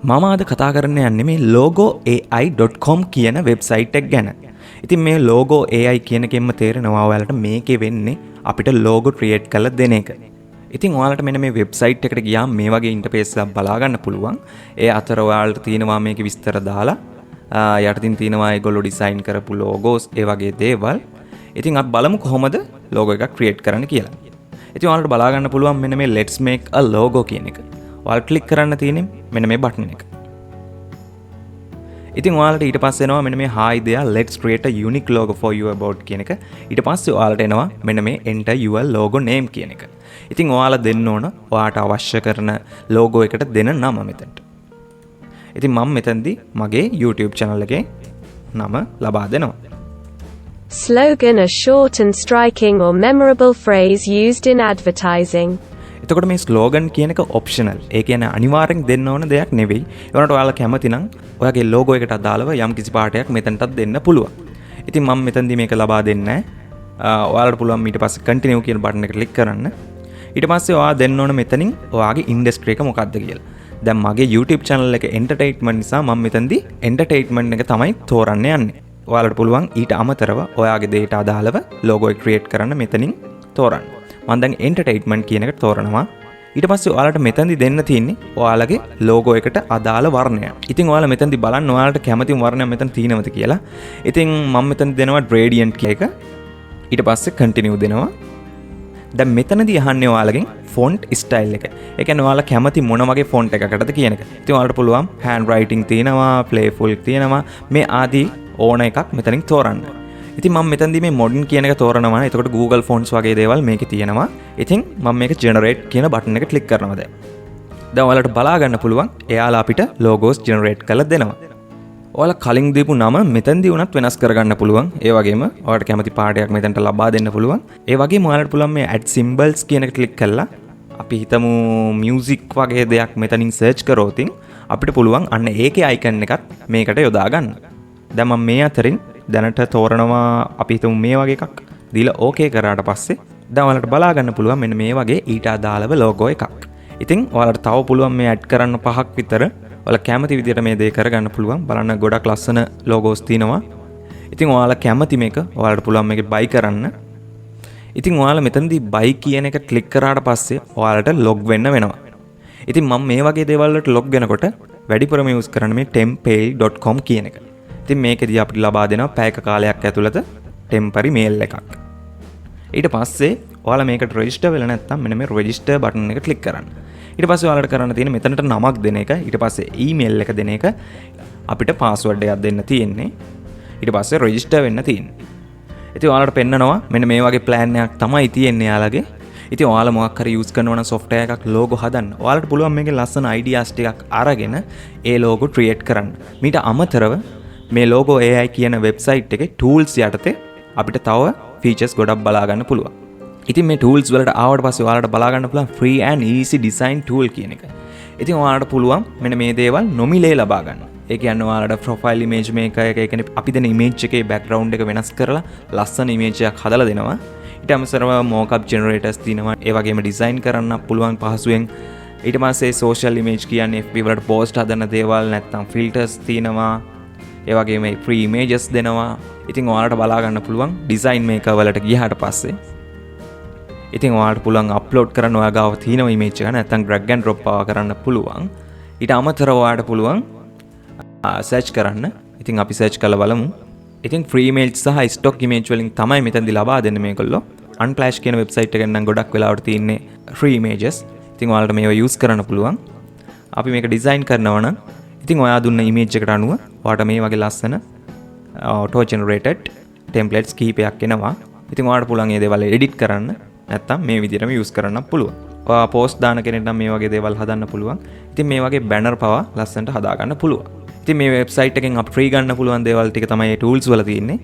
මම අද කතා කරන්න යන්නේ මේ logoai.com කියන වෙබ්සයිට් එක ගැන. ඉතින් මේ logo AI කියන එකෙන්ම තේරෙනවා ඔයාලට මේකේ වෙන්නේ අපිට logo create කරලා දෙන එක. ඉතින් ඔයාලට මෙන්න මේ වෙබ්සයිට් එකට ගියාම මේ වගේ ඉන්ටර්ෆේස් එකක් බලා ගන්න පුළුවන්. ඒ අතර ඔයාලට තියෙනවා මේකේ විස්තර දාලා යටින් තියෙනවා ඒගොල්ලෝ ඩිසයින් කරපු logos ඒ වගේ දේවල්. ඉතින් අපි බලමු කොහොමද logo එකක් create කරන්න කියලා. ඉතින් ඔයාලට බලා ගන්න පුළුවන් මෙන්න මේ let's make a logo කියන එක. ඔයාලා ක්ලික් කරන්න තියෙන්නේ මෙන්න මේ බටන් එක. ඉතින් ඔයාලට ඊට පස්සේ එනවා මෙන්න මේ hi there let's create a unique logo for your board කියන එක. ඊට පස්සේ ඔයාලට එනවා මෙන්න මේ enter your logo name කියන එක. ඉතින් ඔයාලා දෙන්න ඕන ඔයාට අවශ්‍ය කරන logo එකට දෙන නම මෙතනට. ඉතින් මම මෙතනදී මගේ YouTube channel එකේ නම ලබා දෙනවා. Slogan: a short and striking or memorable phrase used in advertising. එතකොට මේ ස්ලෝගන් කියන එක ඔප්ෂනල්. ඒ කියන්නේ අනිවාර්යෙන් දෙන්න ඕන දෙයක් නෙවෙයි. ඒ වුණාට ඔයාලා කැමති නම් ඔයාගේ ලෝගෝ එකට අදාළව යම් කිසි පාටයක් මෙතනටත් දෙන්න පුළුවන්. ඉතින් මම මෙතනදී මේක ලබා දෙන්නේ නැහැ. ඔයාලට පුළුවන් ඊට පස්සේ continue කියන බටන් එක ක්ලික් කරන්න. ඊට පස්සේ ඔයා දෙන්න ඕන මෙතනින් ඔයාගේ ඉන්ඩස්ට්‍රි එක මොකක්ද කියලා. දැන් මගේ YouTube channel එක entertainment නිසා මම මෙතනදී entertainment එක තමයි තෝරන්න යන්නේ. ඔයාලට පුළුවන් ඊට අමතරව ඔයාගේ දේට අදාළව ලෝගෝ එක create කරන්න මෙතනින් තෝරන්න. මම දැන් entertainment කියන එකට තෝරනවා. ඊට පස්සේ ඔයාලට මෙතනදි දෙන්න තියෙන්නේ ඔයාලගේ ලෝගෝ එකට අදාළ වර්ණය. ඉතින් ඔයාලා මෙතනදි බලන්න ඔයාලට කැමති වර්ණයක් මෙතන තියෙනවද කියලා. ඉතින් මම මෙතන දෙනවා gradient එක. ඊට පස්සේ continue දෙනවා. දැන් මෙතනදී අහන්නේ ඔයාලගෙන් font style එක. ඒ කියන්නේ ඔයාලා කැමති මොන වගේ font එකකටද කියන එක. ඉතින් ඔයාලට පුළුවන් handwriting තියෙනවා, playful තියෙනවා. මේ ආදී ඕන එකක් මෙතනින් තෝරන්න. ඉතින් මම මෙතනදී මේ modern කියන එක තෝරනවා. එතකොට Google Fonts වගේ දේවල් මේකේ තියෙනවා. ඉතින් මම මේක generate කියන බටන් එක ක්ලික් කරනවා දැන්. දැන් ඔයාලට බලා ගන්න පුළුවන් එයාලා අපිට logos generate කරලා දෙනවා. ඔයාලා කලින් දීපු නම මෙතනදී උනත් වෙනස් කරගන්න පුළුවන්. ඒ වගේම ඔයාලට කැමති පාටයක් මෙතනට ලබා දෙන්න පුළුවන්. ඒ වගේම ඔයාලට පුළුවන් මේ add symbols කියන එක ක්ලික් කරලා අපි හිතමු music වගේ දෙයක් මෙතනින් search කරොත් අපිට පුළුවන් අන්න ඒකේ icon එකත් මේකට යොදා ගන්න. දැන් මම මේ අතරින් දැනට තෝරනවා අපි හිතමු මේ වගේ එකක් දීලා ඕකේ කරාට පස්සේ දැන් ඔයාලට බලා ගන්න පුළුවන් මෙන්න මේ වගේ ඊට අදාළව ලෝගෝ එකක්. ඉතින් ඔයාලට තව පුළුවන් මේ ඇඩ් කරන්න 5ක් විතර ඔයාලා කැමති විදිහට මේ දේ කරගන්න පුළුවන්. බලන්න ගොඩක් ලස්සන ලෝගෝස් තියෙනවා. ඉතින් ඔයාලා කැමති මේක ඔයාලට පුළුවන් මේක buy කරන්න. ඉතින් ඔයාලා මෙතනදී buy කියන එක ක්ලික් කරාට පස්සේ ඔයාලට log වෙන්න වෙනවා. ඉතින් මම මේ වගේ දේවල් වලට log වෙනකොට වැඩිපුරම use කරන්නේ මේ tempale.com කියන එක. ඉතින් මේකදී අපිට ලබා දෙනවා පැයක කාලයක් ඇතුළත ටෙම්පරරි මේල් එකක්. ඊට පස්සේ ඔයාලා මේකට රෙජිස්ටර් වෙලා නැත්නම් මෙන්න මේ රෙජිස්ටර් බටන් එක ක්ලික් කරන්න. ඊට පස්සේ ඔයාලට කරන්න තියෙන්නේ මෙතනට නමක් දෙන එක. ඊට පස්සේ ඊමේල් එක දෙන එක. අපිට පාස්වර්ඩ් එකක් දෙන්න තියෙන්නේ. ඊට පස්සේ රෙජිස්ටර් වෙන්න තියෙන්නේ. ඉතින් ඔයාලට පෙන්නනවා මෙන්න මේ වගේ ප්ලෑන් එකක් තමයි තියෙන්නේ යාලගේ. ඉතින් ඔයාලා මොකක් හරි යූස් කරනවා නම් software එකක් logo හදන්න. ඔයාලට පුළුවන් මේකේ ලස්සන ideas ටිකක් අරගෙන ඒ logo create කරන්න. මීට අමතරව මේ logo AI කියන වෙබ්සයිට් එකේ tools යටතේ අපිට තව features ගොඩක් බලා ගන්න පුළුවන්. ඉතින් මේ tools වලට ආවට පස්සේ ඔයාලට බලා ගන්න පුළුවන් free and easy design tool කියන එක. ඉතින් ඔයාලට පුළුවන් මෙන්න මේ දේවල් නොමිලේ ලබා ගන්න. ඒ කියන්නේ ඔයාලට profile image maker එක, ඒ කියන්නේ අපි දෙන image එකේ background එක වෙනස් කරලා ලස්සන image එකක් හදලා දෙනවා. ඊට අමතරව mockup generators තියෙනවා. ඒ වගේම design කරන්න පුළුවන් පහසුවෙන්. ඊට පස්සේ social image කියන්නේ FB වලට post හදන දේවල් නැත්නම් filters තියෙනවා. ඒ වගේම free images දෙනවා. ඉතින් ඔයාලට බලා ගන්න පුළුවන් design maker වලට ගියාට පස්සේ. ඉතින් ඔයාලට පුළුවන් upload කරන්න ඔයා ගාව තියෙන image එක නැත්නම් drag and drop කරන්න පුළුවන්. ඊට අමතරව ඔයාලට පුළුවන් search කරන්න. ඉතින් අපි search කරලා බලමු. ඉතින් free image සහ stock image වලින් තමයි මෙතනදී ලබා දෙන්නේ මේගොල්ලෝ. Unsplash කියන website එකෙන් නම් ගොඩක් වෙලාවට තියෙන්නේ free images. ඉතින් ඔයාලට මේවා use කරන්න පුළුවන්. අපි මේක design කරනවා නම් ඉතින් ඔයා දුන්න image එකට අනුව ඔයාට මේ වගේ ලස්සන auto generated templates කීපයක් එනවා. ඉතින් ඔයාට පුළුවන් මේ දේවල් edit කරන්න නැත්නම් මේ විදිහටම use කරන්න පුළුවන්. ඔයා post දාන කෙනෙක් නම් මේ වගේ දේවල් හදන්න පුළුවන්. ඉතින් මේ වගේ banner පවා ලස්සනට හදා ගන්න පුළුවන්. ඉතින් මේ website එකෙන් අප free ගන්න පුළුවන් දේවල් ටික තමයි මේ tools වල තියෙන්නේ.